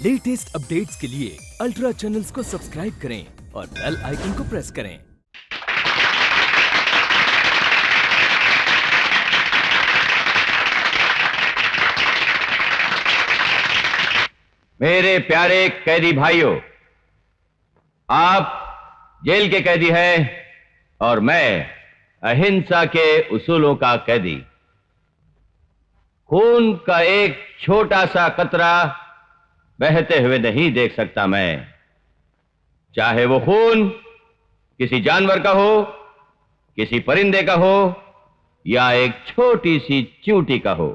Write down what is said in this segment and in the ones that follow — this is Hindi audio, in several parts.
लेटेस्ट अपडेट्स के लिए अल्ट्रा चैनल्स को सब्सक्राइब करें और बेल आइकन को प्रेस करें। मेरे प्यारे कैदी भाइयों, आप जेल के कैदी हैं और मैं अहिंसा के उसूलों का कैदी। खून का एक छोटा सा कतरा बहते हुए नहीं देख सकता मैं, चाहे वो खून किसी जानवर का हो, किसी परिंदे का हो या एक छोटी सी चींटी का हो।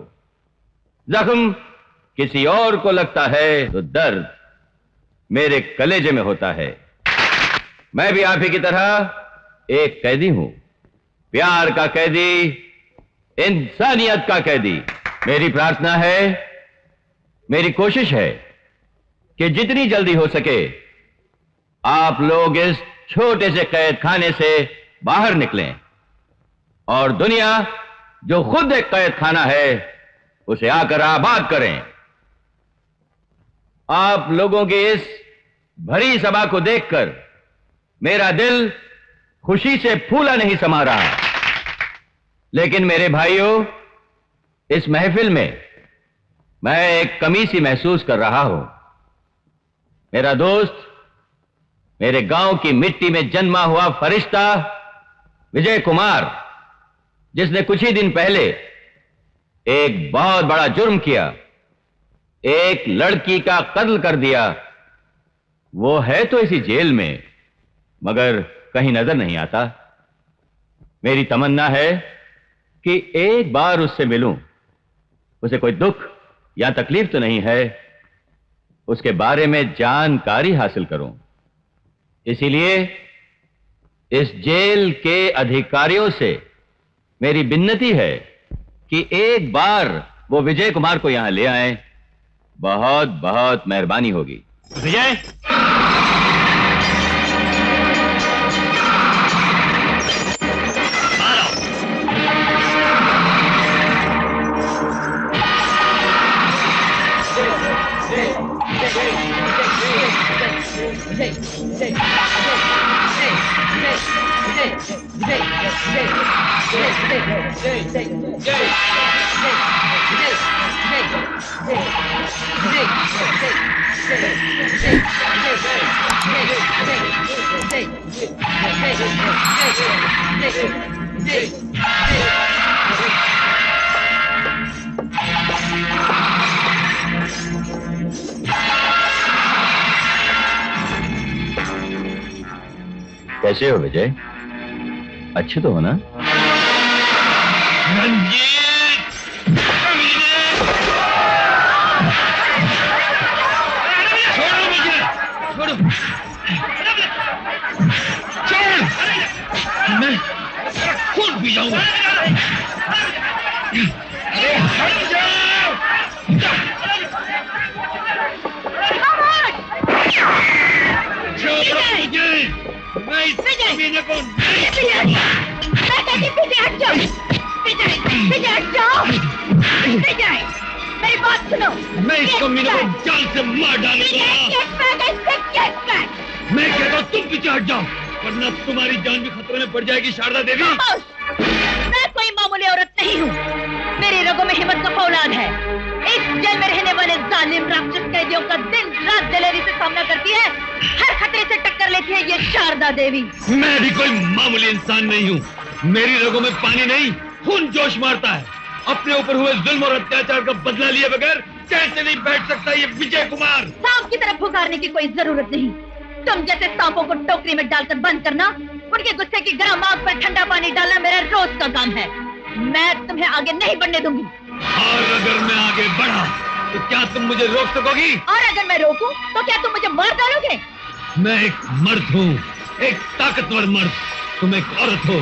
जख्म किसी और को लगता है तो दर्द मेरे कलेजे में होता है। मैं भी आप ही की तरह एक कैदी हूं, प्यार का कैदी, इंसानियत का कैदी। मेरी प्रार्थना है, मेरी कोशिश है कि जितनी जल्दी हो सके आप लोग इस छोटे से कैद खाने से बाहर निकलें और दुनिया जो खुद एक कैद खाना है उसे आकर आबाद करें। आप लोगों की इस भरी सभा को देखकर मेरा दिल खुशी से फूला नहीं समा रहा, लेकिन मेरे भाइयों, इस महफिल में मैं एक कमी सी महसूस कर रहा हूं। मेरा दोस्त, मेरे गांव की मिट्टी में जन्मा हुआ फरिश्ता विजय कुमार, जिसने कुछ ही दिन पहले एक बहुत बड़ा जुर्म किया, एक लड़की का कत्ल कर दिया, वो है तो इसी जेल में मगर कहीं नजर नहीं आता। मेरी तमन्ना है कि एक बार उससे मिलूं, उसे कोई दुख या तकलीफ तो नहीं है, उसके बारे में जानकारी हासिल करूं। इसीलिए इस जेल के अधिकारियों से मेरी विनती है कि एक बार वो विजय कुमार को यहां ले आएं। बहुत बहुत मेहरबानी होगी। विजय, कैसे हो विजय? अच्छे तो हो ना? रंजीत! छोड़ो मुझे! छोड़ो! छोड़! मैं खून पी जाऊंगा। अरे हट जाओ! छोड़ो मुझे! मैं इस कमीने को नहीं छोड़ूंगा। मैं कहती विजय हट जाओ। विजय हट जाओ। विजय, मेरी बात सुनो। मैं इस कमीने को जान से मार डालूंगा। मैं कहता हूँ तुम पीछे हट जाओ, वरना तुम्हारी जान भी खतरे में पड़ जाएगी। शारदा देवी, मैं कोई मामूली औरत नहीं हूँ। मेरी रगों में हिम्मत का फौलाद है। इस जेल में रहने वाले जालिम राक्षस कैदियों का दिन रात दिलेरी से सामना करती है, हर खतरे से टक्कर लेती है ये शारदा देवी। मैं भी कोई मामूली इंसान नहीं हूँ। मेरी रगों में पानी नहीं, खून जोश मारता है। अपने ऊपर हुए जुल्म और अत्याचार का बदला लिए बगैर कैसे नहीं बैठ सकता ये विजय कुमार। सांप की तरफ पुकारने की कोई जरूरत नहीं। तुम जैसे सांपों को टोकरी में डालकर बंद करना, उनके गुस्से की गर्म आग पर ठंडा पानी डालना मेरा रोज का काम है। मैं तुम्हें आगे नहीं बढ़ने दूंगी। और अगर मैं आगे बढ़ा तो क्या तुम मुझे रोक सकोगी? और अगर मैं रोकूं तो क्या तुम मुझे मार डालोगे? मैं एक मर्द हूँ, एक ताकतवर मर्द। तुम एक औरत हो,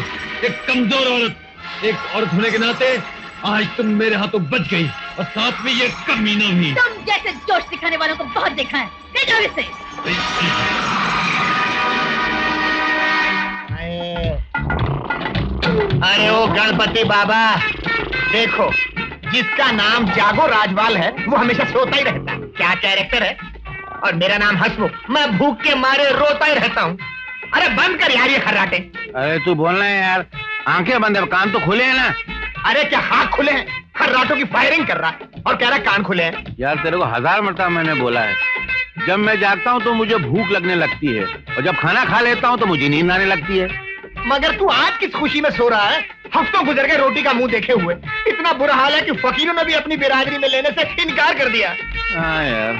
एक कमजोर औरत। एक औरत होने के नाते आज तुम मेरे हाथों बच गई और साथ में ये कमीना भी। तुम जैसे जोश दिखाने वालों को बहुत देखा है। ले जाओ इसे। अरे ओ गणपति बाबा, देखो जिसका नाम जागो राजवाल है वो हमेशा सोता ही रहता है। क्या कैरेक्टर है। और मेरा नाम हसमुख। मैं भूख के मारे रोता ही रहता हूँ। अरे बंद कर यार ये खर्राटे। अरे तू बोलना है यार, आंखें बंद है, कान तो खुले हैं ना। अरे क्या हाथ खुले हैं? खर्राटों की फायरिंग कर रहा है और कह रहा कान खुले हैं। यार तेरे को 1000 मरतबा मैंने बोला है, जब मैं जागता हूँ तो मुझे भूख लगने लगती है और जब खाना खा लेता हूँ तो मुझे नींद आने लगती है। मगर तू आज किस खुशी में सो रहा है? हफ्तों गुजर गए रोटी का मुंह देखे हुए। इतना बुरा हाल है कि फकीरों ने भी अपनी बिरादरी में लेने से इनकार कर दिया। हाँ यार,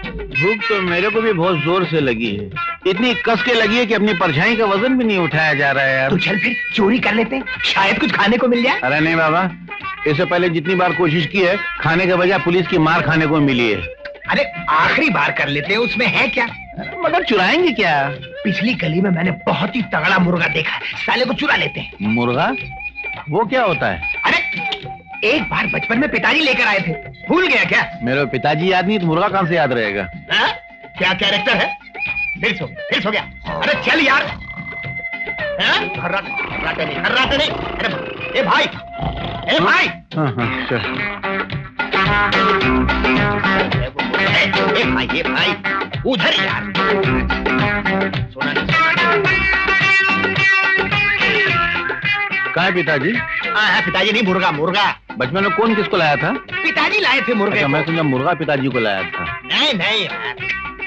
भूख तो मेरे को भी बहुत जोर से लगी है, इतनी कस के लगी है कि अपनी परछाई का वजन भी नहीं उठाया जा रहा है यार। तो चल फिर चोरी कर लेते हैं, शायद कुछ खाने को मिल जाए। अरे नहीं बाबा, इससे पहले जितनी बार कोशिश की है खाने के बजाय पुलिस की मार खाने को मिली है। अरे आखिरी बार कर लेते हैं, उसमें है क्या? मगर चुराएंगे क्या? पिछली गली में मैंने बहुत ही तगड़ा मुर्गा देखा है, साले को चुरा लेते हैं। मुर्गा? वो क्या होता है? अरे एक बार बचपन में पिताजी लेकर आए थे, भूल गया क्या? मेरे पिताजी याद नहीं तो मुर्गा कहाँ से याद रहेगा? हा? क्या कैरेक्टर है? फिर सो गया। अरे चल यार। खर्राटे नहीं। अरे ए भाई। हाँ, चल। ए भाई उधर यार। सोना नहीं। कहाँ है पिताजी? हाँ पिताजी नहीं, मुर्गा। बचपन में कौन किसको लाया था? पिताजी लाए थे मुर्गे। अच्छा, मैं समझा मुर्गा पिताजी को लाया था। नहीं यार,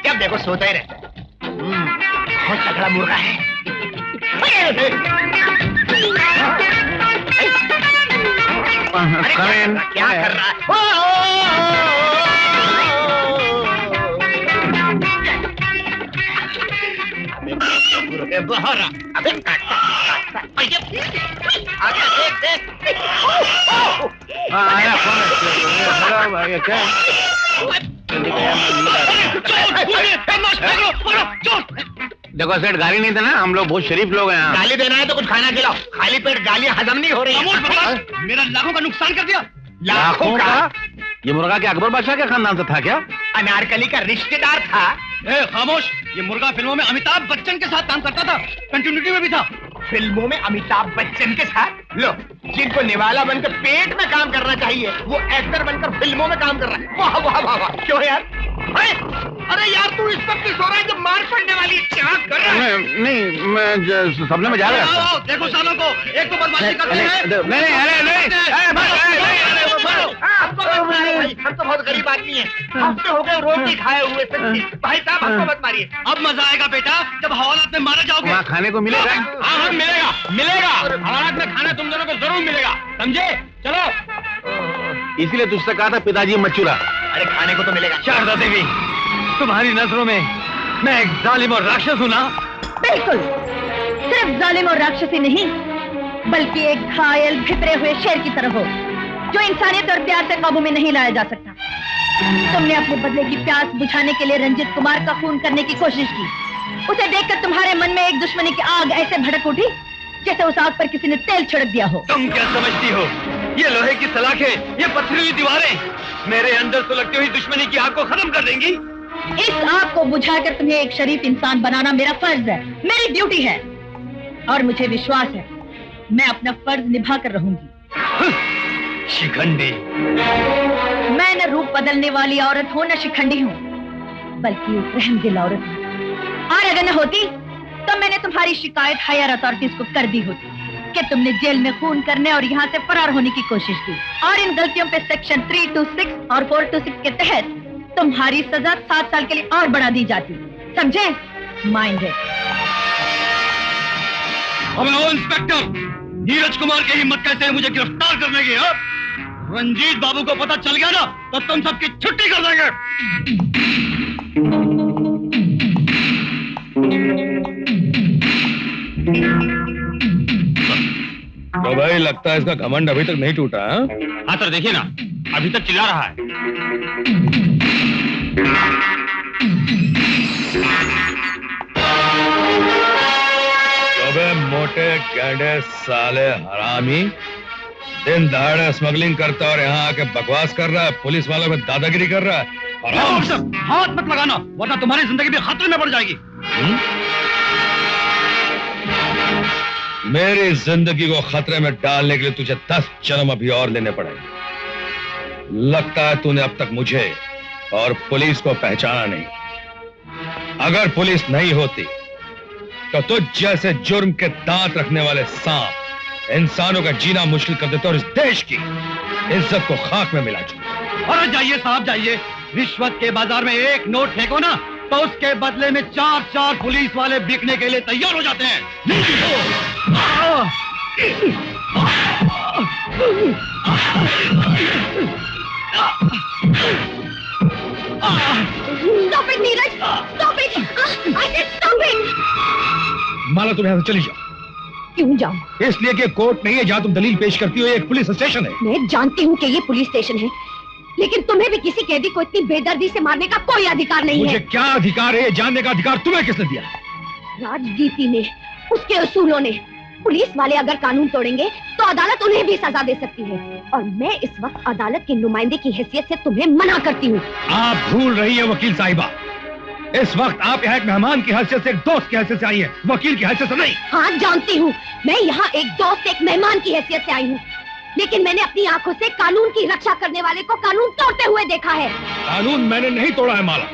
जब देखो सोता ही रहता है। बहुत तगड़ा मुर्गा है। अरे क्या कर रहा है? अबे आया कौन है? क्या देखो सेठ, गाली नहीं देना, हम लोग बहुत शरीफ लोग हैं। गाली देना है तो कुछ खाना खिलाओ, खाली पेट गालियां हजम नहीं हो रही। मेरा लाखों का नुकसान कर दिया। लाखों का? ये मुर्गा के अकबर बादशाह के खानदान से था क्या? अनारकली का रिश्तेदार था। खामोश, ये मुर्गा फिल्मों में अमिताभ बच्चन के साथ काम करता था, कंटिन्यूटी में भी था। फिल्मों में अमिताभ बच्चन के साथ? लो, जिनको निवाला बनकर पेट में काम करना चाहिए वो एक्टर बनकर फिल्मों में काम कर रहा है। वाह वाह वाह वाह। क्यों यार? अरे यार तू इस वक्त सो रहा है जब मार पड़ने वाली है, क्या कर रहा है? नहीं, मैं सपने में जा रहा था। देखो सालों को, एक तो बदमाशी करते हैं। हम तो बहुत गरीब आदमी हैं, हफ्ते हो गए रोटी खाए हुए। भाई साहब हमको मत मारिए। अब मजा आएगा बेटा जब हवालात में मारे जाओगे। वहाँ खाने को मिलेगा? हाँ मिलेगा। हवालात में खाना तुम दोनों को जरूर मिलेगा, समझे? चलो। इसीलिए तुझसे कहा था पिताजी मत चुरा। अरे खाने को तो मिलेगा। शारदा देवी, तुम्हारी नजरों में मैं एक जालिम और राक्षस हूँ ना? बिल्कुल, सिर्फ जालिम और राक्षसी नहीं, बल्कि एक घायल भितरे हुए शेर की तरह हो, जो इंसानियत और प्यार से काबू में नहीं लाया जा सकता। तुमने अपने बदले की प्यास बुझाने के लिए रंजित कुमार का खून करने की कोशिश की। उसे देखकर तुम्हारे मन में एक दुश्मनी की आग ऐसे भड़क उठी जैसे उस आग पर किसी ने तेल छिड़क दिया हो। तुम क्या समझती हो? ये लोहे की सलाखें, ये पथरीली दीवारें मेरे अंदर सुलगती हुई दुश्मनी की आग को खत्म कर देंगी। इस आग को बुझाकर तुम्हें एक शरीफ इंसान बनाना मेरा फर्ज है, मेरी ड्यूटी है, और मुझे विश्वास है मैं अपना फर्ज निभा कर रहूंगी। शिखंडी, मैं न रूप बदलने वाली औरत हूँ, न शिखंडी हूँ, बल्कि एक रहमदिल औरत हूँ। और अगर न होती तो मैंने तुम्हारी शिकायत हायर अथॉरिटीज को कर दी होती कि तुमने जेल में खून करने और यहाँ से फरार होने की कोशिश की, और इन गलतियों पे सेक्शन 326 और 426 के तहत तुम्हारी सजा 7 साल के लिए और बढ़ा दी जाती। समझे? Mind it. अबे इंस्पेक्टर, नीरज कुमार की हिम्मत कैसे है मुझे गिरफ्तार करने की? रंजीत बाबू को पता चल गया ना तो तुम सबकी छुट्टी कर देंगे। तो भाई लगता है इसका घमंड अभी तक नहीं टूटा। हाँ सर, देखिए ना, अभी तक चिल्ला रहा है। अबे मोटे गैंडे साले हरामी, दिन दहाड़े स्मगलिंग करता और यहाँ आके बकवास कर रहा है, पुलिस वालों में दादागिरी कर रहा है। हाथ मत लगाना वरना तुम्हारी जिंदगी भी खतरे में पड़ जाएगी। मेरी जिंदगी को खतरे में डालने के लिए तुझे 10 जन्म अभी और लेने पड़ेंगे। लगता है तूने अब तक मुझे और पुलिस को पहचाना नहीं। अगर पुलिस नहीं होती तो तुझ जैसे जुर्म के दांत रखने वाले सांप इंसानों का जीना मुश्किल कर देते और इस देश की इज्जत को खाक में मिला चुके। अरे जाइए साहब जाइए, रिश्वत के बाजार में एक नोट फेंको ना तो उसके बदले में 4 पुलिस वाले बिकने के लिए तैयार हो जाते हैं। Stop it, Neeraj! Stop it! I said stop it! माला तुम यहां से चली जाओ। क्यों जाऊं? इसलिए कि कोर्ट नहीं है जहां तुम दलील पेश करती हो, ये एक पुलिस स्टेशन है। मैं जानती हूँ कि ये पुलिस स्टेशन है, लेकिन तुम्हें भी किसी कैदी को इतनी बेदर्दी से मारने का कोई अधिकार नहीं मुझे है। क्या अधिकार है ये जानने का अधिकार तुम्हें किसने दिया? राजनीति ने, उसके असूलों ने। पुलिस वाले अगर कानून तोड़ेंगे तो अदालत उन्हें भी सजा दे सकती है, और मैं इस वक्त अदालत के नुमाइंदे की हैसियत से तुम्हें मना करती हूँ। आप भूल रही है वकील साहिबा, इस वक्त आप यहाँ एक मेहमान की हैसियत से, एक दोस्त की हैसियत से आई है, वकील की हैसियत से नहीं। हाँ जानती हूँ, मैं यहाँ एक दोस्त, एक मेहमान की हैसियत से आई हूँ, लेकिन मैंने अपनी आंखों से कानून की रक्षा करने वाले को कानून तोड़ते हुए देखा है। कानून मैंने नहीं तोड़ा है माला,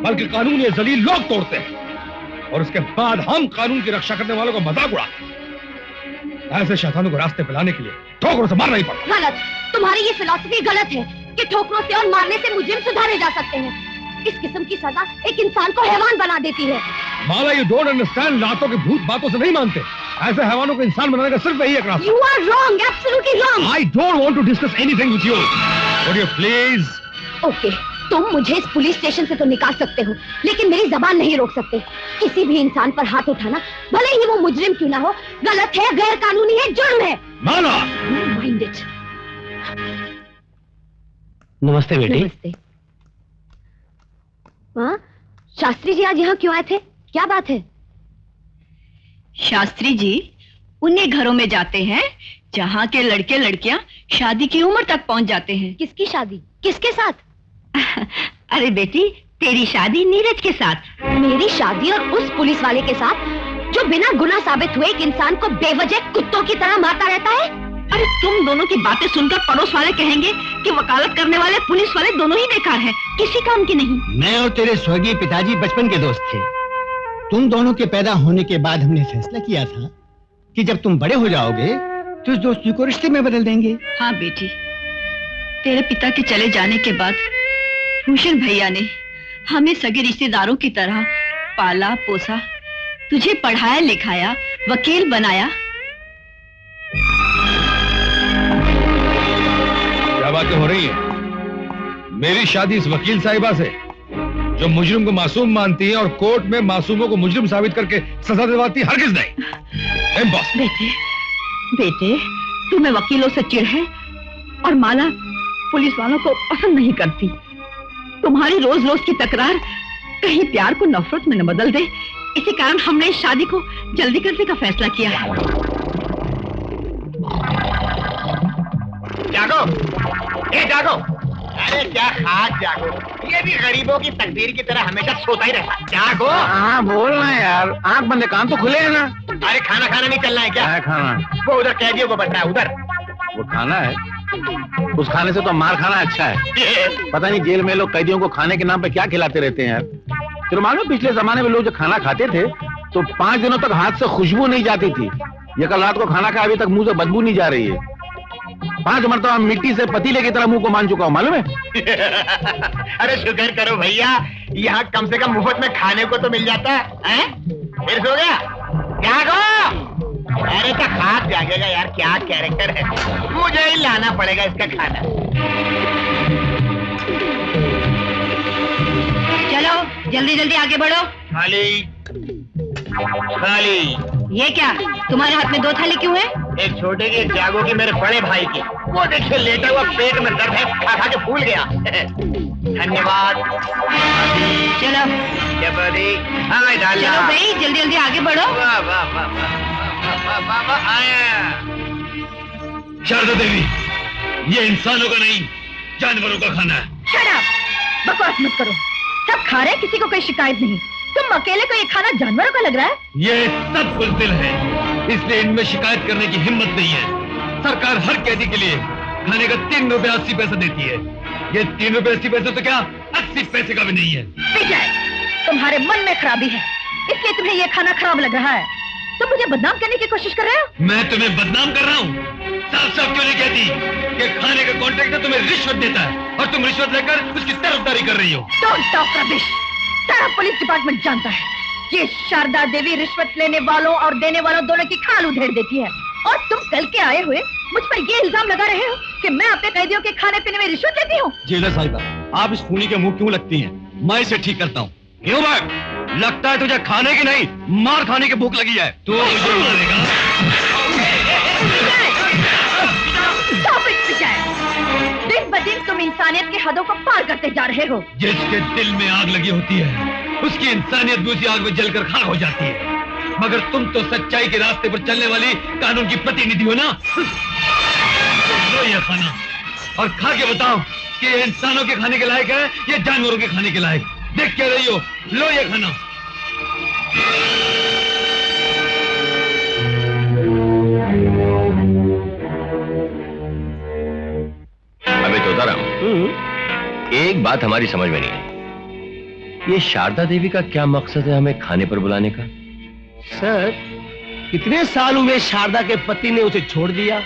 बल्कि कानून ये जलील लोग तोड़ते हैं, और उसके बाद हम कानून की रक्षा करने वालों को मजाक उड़ाते हैं। ऐसे शैतानों को रास्ते पे लाने के लिए ठोकरों से मारना ही पड़ता। गलत, तुम्हारी ये फिलॉसफी गलत है कि ठोकरों से और मारने से मुजरिम सुधारे जा सकते हैं। इस किस्म की सजा एक इंसान को हैवान बना देती है। माला, यू डोंट अंडरस्टैंड, रातों के भूत बातों से नहीं मानते। ऐसे हैवानों को इंसान बनाने का सिर्फ यही एक रास्ता। You are wrong, absolutely wrong. I don't want to discuss anything with you. Would you please? Okay, तुम मुझे इस पुलिस स्टेशन से तो निकाल सकते हो, लेकिन मेरी जबान नहीं रोक सकते। किसी भी इंसान पर हाथ उठाना, भले ही वो मुजरिम क्यों ना हो, गलत है, गैर कानूनी है, जुर्म है। माला! Mind it. नमस्ते बेटी। नमस्ते। हाँ, शास्त्री जी आज यहाँ क्यों आए थे? क्या बात है? शास्त्री जी उन्हीं घरों में जाते हैं जहाँ के लड़के लड़कियाँ शादी की उम्र तक पहुँच जाते हैं। किसकी शादी? किसके साथ? अरे बेटी, तेरी शादी नीरज के साथ। मेरी शादी और उस पुलिस वाले के साथ जो बिना गुनाह साबित हुए एक इंसान को बेवजह कुत्तों की तरह मारता रहता है? अरे तुम दोनों की बातें सुनकर पड़ोस वाले कहेंगे कि वकालत करने वाले पुलिस वाले दोनों ही बेकार हैं, किसी काम के नहीं। मैं और तेरे स्वर्गीय पिताजी बचपन के दोस्त थे। तुम दोनों के पैदा होने के बाद हमने फैसला किया था कि जब तुम बड़े हो जाओगे तो इस दोस्ती को रिश्ते में बदल देंगे। हाँ बेटी, तेरे पिता के चले जाने के बाद भूषण भैया ने हमें सगे रिश्तेदारों की तरह पाला पोसा, तुझे पढ़ाया लिखाया, वकील बनाया। क्या बातें हो रही हैं? मेरी शादी इस वकील साहिबा से जो मुजरिम को मासूम मानती है और कोर्ट में मासूमों को मुजरिम साबित करके सजा दिलवाती है, हरगिज नहीं। इम्पॉसिबल। बेटे, बेटे, तुम्हें वकीलों से चिढ़ है और माला पुलिस वालों को पसंद नहीं करती। तुम्हारी रोज रोज की तकरार कहीं प्यार को नफरत में न बदल दे, इसी कारण हमने इस शादी को जल्दी करने का फैसला किया। जागो, ए जागो। अरे क्या खास जागो, ये भी गरीबों की तकदीर की तरह हमेशा सोता ही रहता। जागो। हाँ बोल रहे हैं यार, आंख बंद है, कान तो खुले हैं ना। अरे खाना खाना नहीं चलना है क्या? क्या खाना? वो उधर कैदियों को बता है, उधर। वो खाना है, उस खाने से तो मार खाना अच्छा है। पता नहीं जेल में लोग कैदियों को खाने के नाम पे क्या खिलाते रहते हैं यार। चलो मालूम, पिछले जमाने में लोग जो खाना खाते थे तो 5 दिनों तक हाथ से खुशबू नहीं जाती थी। ये कल रात को खाना खाया, अभी तक मुंह से बदबू नहीं जा रही है। 5 मरतबा मिट्टी से पतीले की तरह मुंह को मान चुका हूँ, मालूम है? अरे शुक्र करो भैया, यहाँ कम से कम मुफ्त में खाने को तो मिल जाता है। फिर सो गया? जागो। अरे तो खास जागेगा यार, क्या कैरेक्टर है। मुझे ही लाना पड़ेगा इसका खाना। चलो जल्दी जल्दी आगे बढ़ो। खाली खाली। ये क्या, तुम्हारे हाथ में 2 थाली क्यों है? एक छोटे की, एक जागो की, मेरे बड़े भाई की। वो देखिए लेटा हुआ, पेट में दर्द है, खा खा के फूल गया। धन्यवाद। चलो हाँ डाल। चलो भाई, जल्दी जल्दी आगे बढ़ो। वाह वाह वाह वाह वाह वाह, आया। शारदा देवी, ये इंसानों का नहीं जानवरों का खाना है। Shut up! बकवास मत करो, सब खा रहे, किसी को कोई शिकायत नहीं। तुम अकेले को ये खाना जानवरों का लग रहा है? ये सब बुज़दिल है, इसलिए इनमें शिकायत करने की हिम्मत नहीं है। सरकार हर कैदी के लिए खाने का 3 रुपए 80 पैसे देती है। ये 3 रुपए 80 पैसे तो क्या 80 पैसे का भी नहीं है। विजय, तुम तुम्हारे मन में खराबी है, इसलिए तुम्हें ये खाना खराब लग रहा है। तुम मुझे बदनाम करने की कोशिश कर रहे हो। मैं तुम्हें बदनाम कर रहा हूँ? साफ साफ क्यों नहीं कहती कि खाने का कॉन्ट्रैक्टर तुम्हें रिश्वत देता है और तुम रिश्वत लेकर उसकी तरफदारी कर रही हो? Don't talk rubbish. सारा पुलिस डिपार्टमेंट जानता है ये शारदा देवी रिश्वत लेने वालों और देने वालों दोनों की खाल उधेड़ देती है। और तुम कल के आए हुए मुझ पर ये इल्जाम लगा रहे हो कि मैं अपने कैदियों के खाने पीने में रिश्वत लेती हूँ। जेलर साहिबा, आप इस खूनी के मुंह क्यों लगती हैं? मैं इसे ठीक करता हूँ। क्यों बात? लगता है तुझे खाने की नहीं, मार खाने की भूख लगी है। तो मुझे मारेगा? दिन ब दिन तुम इंसानियत के हदों को पार करते जा रहे हो। जिसके दिल में आग लगी होती है उसकी इंसानियत भी उसी आग में जलकर खाक हो जाती है। मगर तुम तो सच्चाई के रास्ते पर चलने वाली कानून की प्रतिनिधि हो ना। लो ये खाना और खा के बताओ कि ये इंसानों के खाने के लायक है या जानवरों के खाने के लायक। देख क्या रही हो? लो ये खाना। अबे तोताराम, एक बात हमारी समझ में नहीं आई। ये शारदा देवी का क्या मकसद है हमें खाने पर बुलाने का? सर, कितने साल हुए शारदा के पति ने उसे छोड़ दिया?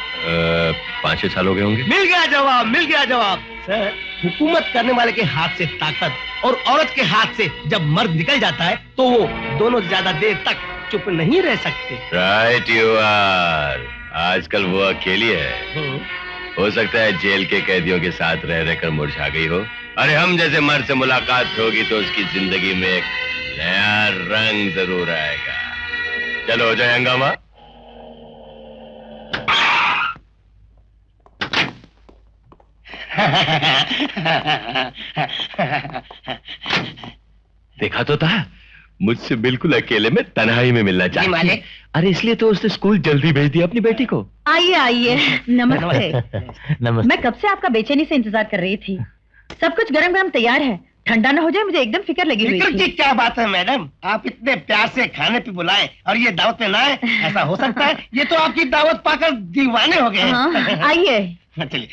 5-6 साल हो गए होंगे। मिल गया जवाब, मिल गया जवाब। सर, हुकूमत करने वाले के हाथ से ताकत और औरत के हाथ से जब मर्द निकल जाता है तो वो दोनों ज्यादा देर तक चुप नहीं रह सकते। Right you are. आजकल वो अकेली है। हो सकता है जेल के कैदियों के साथ रह रहकर मुरझा गई हो। अरे हम जैसे मर्द से मुलाकात होगी तो उसकी जिंदगी में एक नया रंग जरूर आएगा। चलो हो जाए हंगामा। देखा तो था, मुझसे बिल्कुल अकेले में तन्हाई में मिलना चाहती। मालिक। अरे इसलिए तो उसने स्कूल जल्दी भेज दिया अपनी बेटी को। आइए आइए, नमस्ते। नमस्ते। मैं कब से आपका बेचैनी से इंतजार कर रही थी। सब कुछ गरम गरम तैयार है, ठंडा ना हो जाए, मुझे एकदम फिक्र लगी हुई फिक्र थी। की क्या बात है मैडम, आप इतने प्यार से खाने पे बुलाए और ये दावत में ना आए, ऐसा हो सकता है? ये तो आपकी दावत पाकर दीवाने हो गए। हाँ, आइए। चलिए।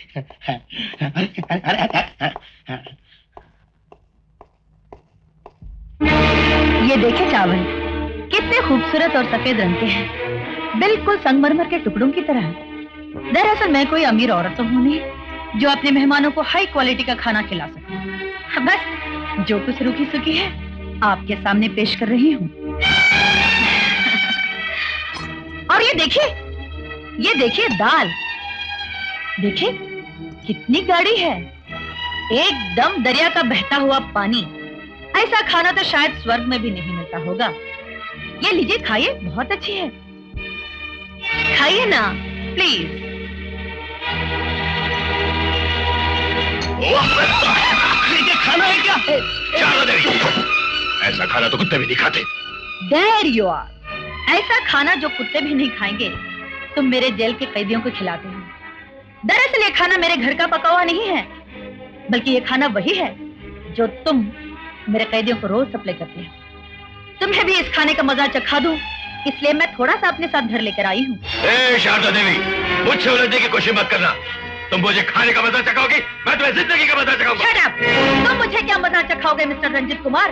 ये देखे चावल कितने खूबसूरत और सफेद रंग के हैं, बिल्कुल संगमरमर के टुकड़ों की तरह। दरअसल मैं कोई अमीर औरत तो हूँ नहीं जो अपने मेहमानों को हाई क्वालिटी का खाना खिला सकूं। बस जो कुछ रूखी सूखी है आपके सामने पेश कर रही हूँ। और ये देखिए दाल, देखिए कितनी गाढ़ी है, एकदम दरिया का बहता हुआ पानी। ऐसा खाना तो शायद स्वर्ग में भी नहीं मिलता होगा। ये लीजिए, खाइए, बहुत अच्छी है, खाइए ना प्लीज। ये खाना है क्या? ऐसा खाना तो कुत्ते भी नहीं खाते। There you are। ऐसा खाना जो कुत्ते भी नहीं खाएंगे तुम मेरे जेल के कैदियों को खिलाते हो। दरअसल ये खाना मेरे घर का पका हुआ नहीं है, बल्कि ये खाना वही है जो तुम मेरे कैदियों को रोज सप्लाई करते हो। तुम्हें भी इस खाने का मजा चखा दूं, इसलिए मैं थोड़ा सा अपने साथ घर लेकर आई हूँ। शारदा देवी, मुझसे उलझने की कोशिश मत करना। तुम मुझे खाने का मजा चखाओगी, मैं तुम्हें जिंदगी का मजा चखाऊंगा। Shut up! तुम मुझे क्या मजा चखाओगे मिस्टर रंजित कुमार?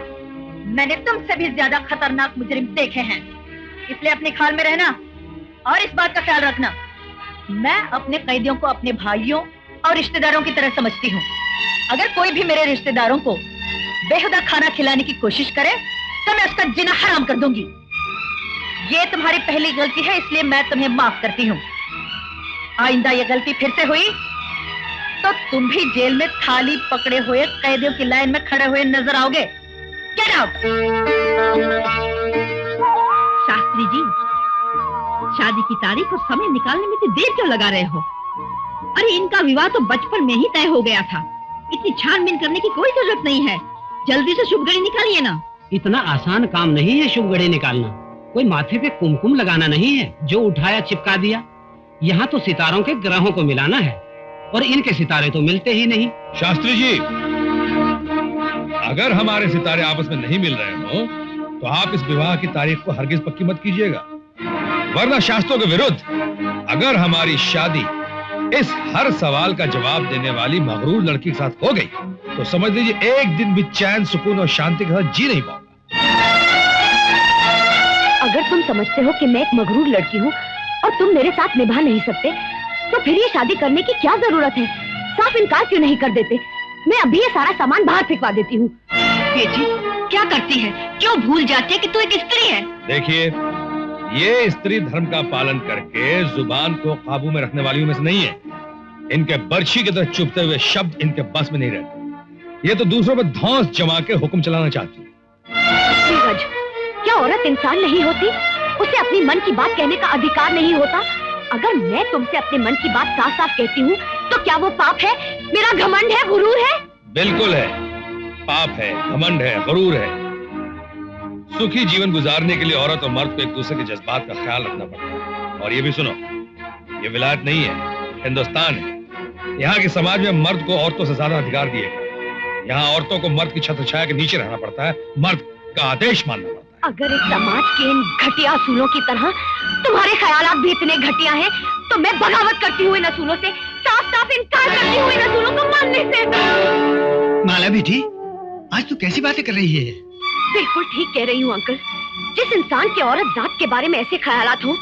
मैंने तुमसे भी ज्यादा खतरनाक मुजरिम देखे हैं, इसलिए अपने ख्याल में रहना और इस बात का ख्याल रखना, मैं अपने कैदियों को अपने भाइयों और रिश्तेदारों की तरह समझती हूँ। अगर कोई भी मेरे रिश्तेदारों को बेहुदा खाना खिलाने की कोशिश करे तो मैं उसका जीना हराम कर दूंगी। ये तुम्हारी पहली गलती है, इसलिए मैं तुम्हें माफ करती हूँ। आइंदा ये गलती फिर से हुई तो तुम भी जेल में थाली पकड़े हुए कैदियों की लाइन में खड़े हुए नजर आओगे। Get out. शास्त्री जी, शादी की तारीख और समय निकालने में इतनी देर क्यों लगा रहे हो? अरे इनका विवाह तो बचपन में ही तय हो गया था, इतनी छानबीन करने की कोई जरूरत नहीं है। जल्दी से शुभ घड़ी निकालिए ना। इतना आसान काम नहीं है शुभ घड़ी निकालना। कोई माथे पे कुमकुम लगाना नहीं है, जो उठाया चिपका दिया। यहाँ तो सितारों के ग्रहों को मिलाना है और इनके सितारे तो मिलते ही नहीं। शास्त्री जी, अगर हमारे सितारे आपस में नहीं मिल रहे हो तो आप इस विवाह की तारीख को हरगिज पक्की मत कीजिएगा, वरना शास्त्रों के विरुद्ध अगर हमारी शादी इस हर सवाल का जवाब देने वाली मगरूर लड़की के साथ हो गई तो समझ लीजिए एक दिन भी चैन, सुकून और शांति के साथ जी नहीं पाऊंगा। अगर तुम समझते हो कि मैं एक मगरूर लड़की हूँ और तुम मेरे साथ निभा नहीं सकते, तो फिर ये शादी करने की क्या जरूरत है? साफ इनकार क्यों नहीं कर देते? मैं अभी ये सारा सामान बाहर फेंकवा देती हूँ। बेटी क्या करती है? क्यों भूल जाती है कि तू एक स्त्री है? देखिए, ये स्त्री धर्म का पालन करके जुबान को काबू में रखने वालियों में से नहीं है। इनके बर्छी की तरह चुभते हुए शब्द इनके बस में नहीं रहते। ये तो दूसरों पर धौंस जमा के हुक्म चलाना चाहती है। नीरज, क्या औरत इंसान नहीं होती? उसे अपनी मन की बात कहने का अधिकार नहीं होता? अगर मैं तुमसे अपने मन की बात साफ साफ कहती हूँ, तो क्या वो पाप है? मेरा घमंड है, गुरूर है? बिल्कुल है, पाप है, घमंड है, गुरूर है। सुखी जीवन गुजारने के लिए औरत और मर्द को एक दूसरे के जज्बात का ख्याल रखना पड़ता है। और ये भी सुनो, ये विलायत नहीं है, हिंदुस्तान है। यहाँ के समाज में मर्द को औरतों से ज्यादा अधिकार दिए गए। यहाँ औरतों को मर्द की छत्र छाया के नीचे रहना पड़ता है, मर्द का आदेश मानना पड़ता है। अगर इस समाज के इन घटिया असूलों की तरह तुम्हारे ख्यालात भी इतने घटिया हैं, तो मैं बगावत करती हूँ इन असूलों से, साफ साफ इनकार करती हूँ इन असूलों को मानने से। माला बेटी, आज तू कैसी बातें कर रही है? बिल्कुल ठीक कह रही हूँ अंकल। जिस इंसान के औरत जात के बारे में ऐसे ख्यालात हों,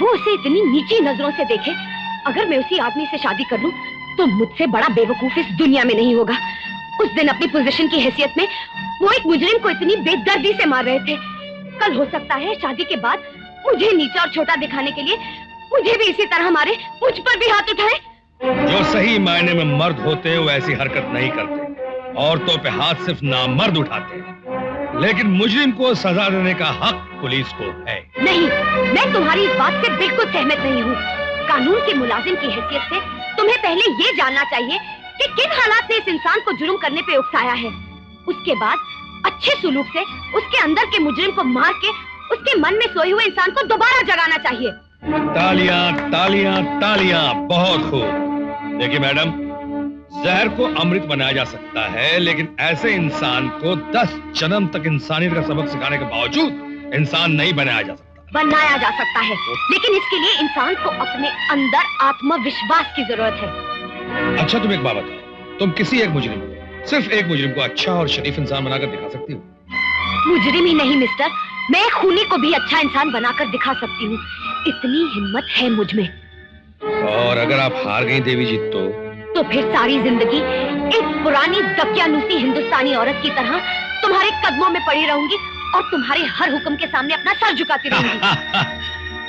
वो उसे इतनी नीची नजरों से देखे। अगर मैं उसी आदमी से शादी कर लूं, तो मुझसे बड़ा बेवकूफ इस दुनिया में नहीं होगा। उस दिन अपनी पोजीशन की हैसियत में वो एक मुजरिम को इतनी बेदर्दी से मार रहे थे। कल हो सकता है शादी के बाद मुझे नीचा और छोटा दिखाने के लिए मुझे भी इसी तरह मारे, मुझ पर भी हाथ उठाए। जो सही मायने में मर्द होते हैं वो ऐसी हरकत नहीं करते। औरतों पे हाथ सिर्फ नामर्द उठाते हैं। लेकिन मुजरिम को सजा देने का हक पुलिस को है। नहीं, मैं तुम्हारी इस बात से बिल्कुल सहमत नहीं हूँ। कानून के मुलाजिम की हैसियत से तुम्हें पहले ये जानना चाहिए कि किन हालात ने इस इंसान को जुर्म करने पे उकसाया है। उसके बाद अच्छे सुलूक से उसके अंदर के मुजरिम को मार के उसके मन में सोए हुए इंसान को दोबारा जगाना चाहिए। तालियां, तालियां, तालियां, बहुत खूब। देखिए मैडम, जहर को अमृत बनाया जा सकता है, लेकिन ऐसे इंसान को 10 जन्म तक इंसानियत का सबक सिखाने के बावजूद इंसान नहीं बनाया जा सकता। बनाया जा सकता है, लेकिन इसके लिए इंसान को अपने अंदर आत्मविश्वास की जरूरत है। अच्छा, तुम एक बात बताओ, तुम किसी एक मुजरिम को, सिर्फ एक मुजरिम को अच्छा और शरीफ इंसान बनाकर दिखा सकती हो? मुजरिम ही नहीं मिस्टर, मैं एक खूनी को भी अच्छा इंसान बनाकर दिखा सकती हूँ। इतनी हिम्मत है मुझ में। और अगर आप हार गई देवी जी तो फिर सारी जिंदगी एक पुरानी दकियानूसी हिंदुस्तानी औरत की तरह तुम्हारे कदमों में पड़ी रहूंगी और तुम्हारे हर हुक्म के सामने अपना सर झुकाती रहूंगी।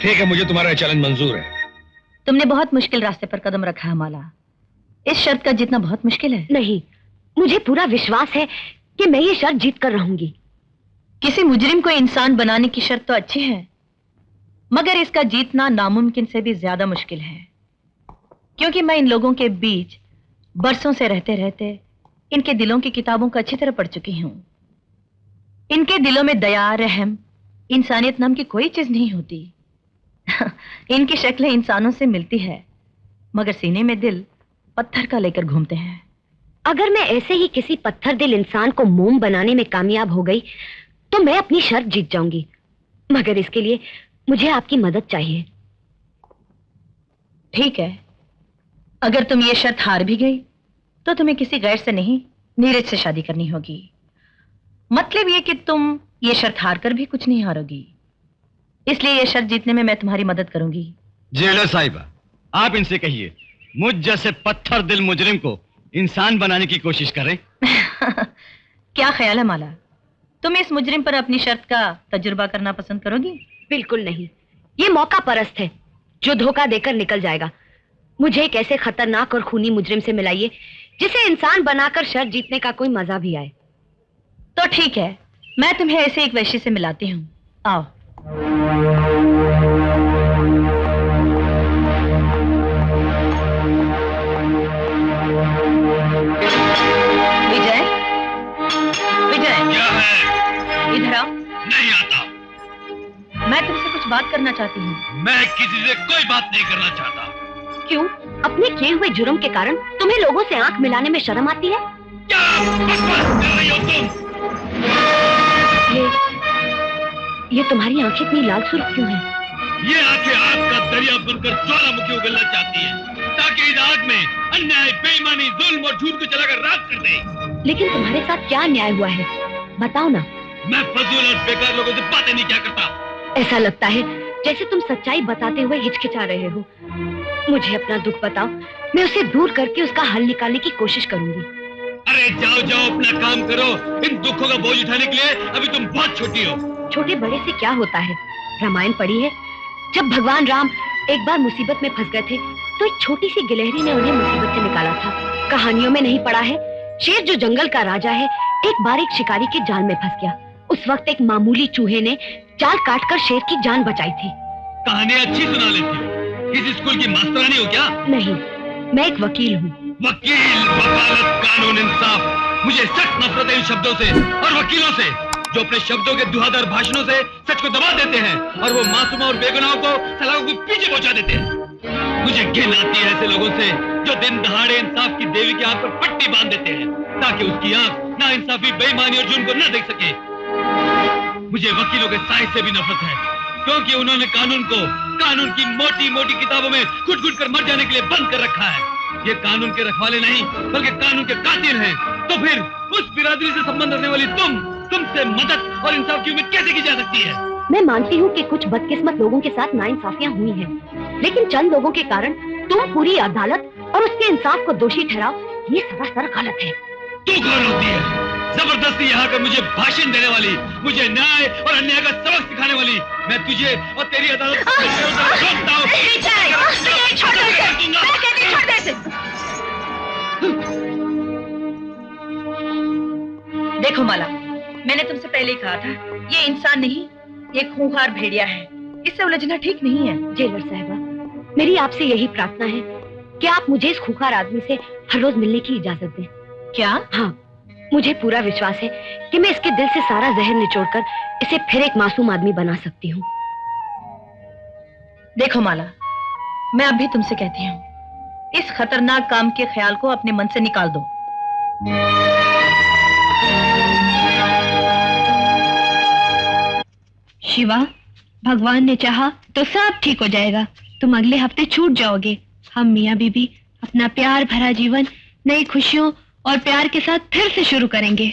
ठीक है, मुझे तुम्हारा चैलेंज मंजूर है। तुमने बहुत मुश्किल रास्ते पर कदम रखा है माला। इस शर्त का जीतना बहुत मुश्किल है। नहीं, मुझे पूरा विश्वास है कि मैं ये शर्त जीत कर रहूंगी। किसी मुजरिम को इंसान बनाने की शर्त तो अच्छी है, मगर इसका जीतना नामुमकिन से भी ज्यादा मुश्किल है। क्योंकि मैं इन लोगों के बीच बरसों से रहते रहते इनके दिलों की किताबों को अच्छी तरह पढ़ चुकी हूं। इनके दिलों में दया, रहम, इंसानियत नाम की कोई चीज नहीं होती। इनकी शक्लें इंसानों से मिलती है, मगर सीने में दिल पत्थर का लेकर घूमते हैं। अगर मैं ऐसे ही किसी पत्थर दिल इंसान को मोम बनाने में कामयाब हो गई, तो मैं अपनी शर्त जीत जाऊंगी। मगर इसके लिए मुझे आपकी मदद चाहिए। ठीक है, अगर तुम ये शर्त हार भी गई, तो तुम्हें किसी गैर से नहीं, नीरज से शादी करनी होगी। मतलब ये कि तुम ये शर्त हार कर भी कुछ नहीं हारोगी। इसलिए ये शर्त जीतने में मैं तुम्हारी मदद करूंगी। जेलर साहिबा, आप इनसे कहिए मुझ जैसे पत्थर दिल मुजरिम को इंसान बनाने की कोशिश करें। क्या ख्याल है माला, तुम इस मुजरिम पर अपनी शर्त का तजुर्बा करना पसंद करोगी? बिल्कुल नहीं, ये मौका परस्त है जो धोखा देकर निकल जाएगा। मुझे एक ऐसे खतरनाक और खूनी मुजरिम से मिलाइए जिसे इंसान बनाकर शर्त जीतने का कोई मजा भी आए। तो ठीक है, मैं तुम्हें ऐसे एक वैश्य से मिलाती हूँ। आओ। विजय, विजय, क्या है? इधर आओ। नहीं आता। मैं तुमसे कुछ बात करना चाहती हूँ। मैं किसी से कोई बात नहीं करना चाहता। क्यों? अपने किए हुए जुर्म के कारण तुम्हें लोगों से आंख मिलाने में शर्म आती है? क्या बकवास कर रही हो तुम? ये तुम्हारी आंखें इतनी लाल सुर्ख क्यों हैं? ये आंखें आग का दरिया बनकर ज्वालामुखी उगलना चाहती है, ताकि इस आग में अन्याय, बेईमानी, जुल्म और झूठ को जलाकर राख कर दे। लेकिन तुम्हारे साथ क्या अन्याय हुआ है? बताओ ना। मैं फजूल और बेकार लोगों से बातें नहीं क्या करता। ऐसा लगता है जैसे तुम सच्चाई बताते हुए हिचकिचा रहे हो। मुझे अपना दुख बताओ, मैं उसे दूर करके उसका हल निकालने की कोशिश करूंगी। अरे जाओ जाओ, अपना काम करो। इन दुखों का बोझ उठाने के लिए अभी तुम बहुत छोटी हो। छोटे बड़े से क्या होता है? रामायण पढ़ी है? जब भगवान राम एक बार मुसीबत में फंस गए थे तो एक छोटी सी गिलहरी ने उन्हें मुसीबत से निकाला था। कहानियों में नहीं पढ़ा है? शेर जो जंगल का राजा है, एक बार एक शिकारी के जाल में फंस गया। उस वक्त एक मामूली चूहे ने जाल काटकर शेर की जान बचाई थी। कहानियाँ अच्छी सुना लेती हो। किसी स्कूल की मास्टरानी हो क्या? नहीं, मैं एक वकील हूँ। वकील, वकालत, कानून, इंसाफ, मुझे सख्त नफरत है इन शब्दों से और वकीलों से जो अपने शब्दों के दुहादार भाषणों से सच को दबा देते हैं और वो मासूम और बेगुनाहों को सलाखों के पीछे पहुंचा देते हैं। मुझे घिन आती है ऐसे लोगों से जो दिन दहाड़े इंसाफ की देवी की आंख पर पट्टी बांध देते हैं ताकि उसकी आंख ना इंसाफी, बेईमानी और जुर्म को न देख सके। मुझे वकीलों के साहित्य से भी नफरत है क्योंकि उन्होंने कानून की मोटी मोटी किताबों में घुट-घुट कर मर जाने के लिए बंद कर रखा है। ये कानून के रखवाले नहीं बल्कि कानून के कातिल हैं। तो फिर उस बिरादरी से संबंध रखने वाली तुमसे मदद और इंसाफ की उम्मीद कैसे की जा सकती है? मैं मानती हूँ कि कुछ बदकिस्मत लोगों के साथ नाइंसाफियां हुई हैं, लेकिन चंद लोगों के कारण तुम पूरी अदालत और उसके इंसाफ को दोषी ठहराओ, ये सरासर गलत है। तू कौन होती है जबरदस्ती यहाँ कर मुझे भाषण देने वाली, मुझे न्याय और अन्याय का सबक सिखाने वाली? मैं तुझे और तेरी अदालत को रोकता हूँ। देखो माला, मैंने तुमसे पहले ही कहा था ये इंसान नहीं, ये खूंखार भेड़िया है। इससे उलझना ठीक नहीं है। जेलर साहिबा, मेरी आपसे यही प्रार्थना है कि आप मुझे इस खूंखार आदमी से हर रोज मिलने की इजाजत दें। क्या? हाँ, मुझे पूरा विश्वास है कि मैं इसके दिल से सारा जहर निचोड़कर इसे फिर एक मासूम आदमी बना सकती हूँ। देखो माला, मैं अब भी तुमसे कहती हूँ, इस खतरनाक काम के ख्याल को अपने मन से निकाल दो। शिवा, भगवान ने चाहा तो सब ठीक हो जाएगा। तुम अगले हफ्ते छूट जाओगे। हम मियाँ बीबी अपना प्यार भरा जीवन नई खुशियों और प्यार के साथ फिर से शुरू करेंगे।